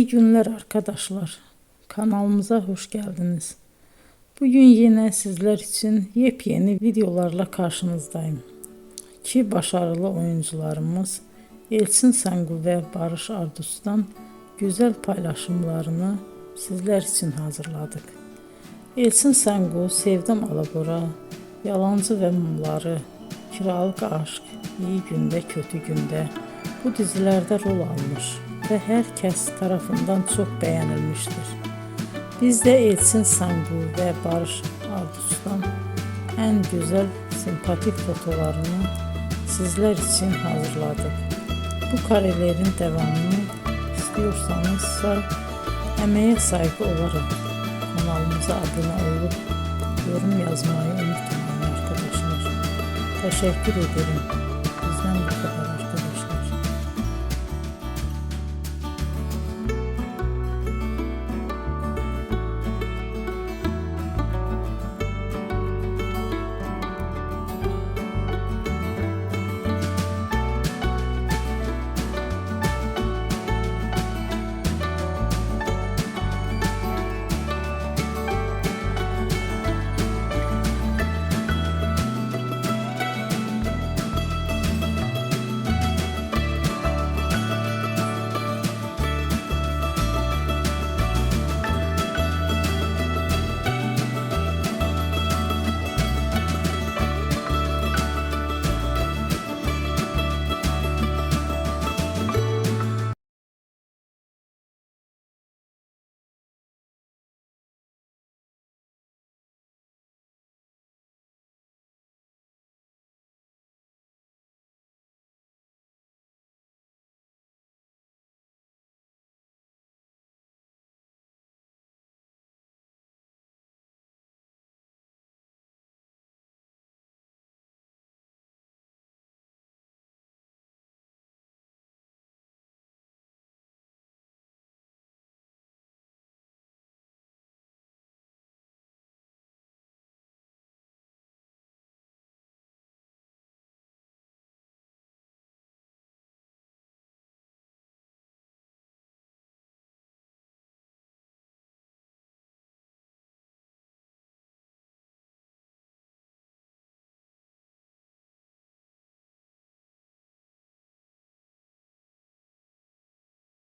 İyi günler arkadaşlar. Kanalımıza hoş geldiniz. Bugün yine sizler için yepyeni videolarla karşınızdayım. İki başarılı oyuncularımız Elçin Sangu ve Barış Ardus'tan güzel paylaşımlarını sizler için hazırladık. Elçin Sangu, Sevdim Alabora, Yalancı ve Mumları, Kiralık Aşk, İyi Günde Kötü Günde bu dizilerde rol almış ve herkes tarafından çok beğenilmiştir. Biz de Elçin Sangu ve Barış Ardus'tan en güzel sempatik fotolarını sizler için hazırladık. Bu karelerin devamını istiyorsanızsa emeğe saygı olarak kanalımıza abone olup yorum yazmayı unutmayın arkadaşlar. Teşekkür ederim.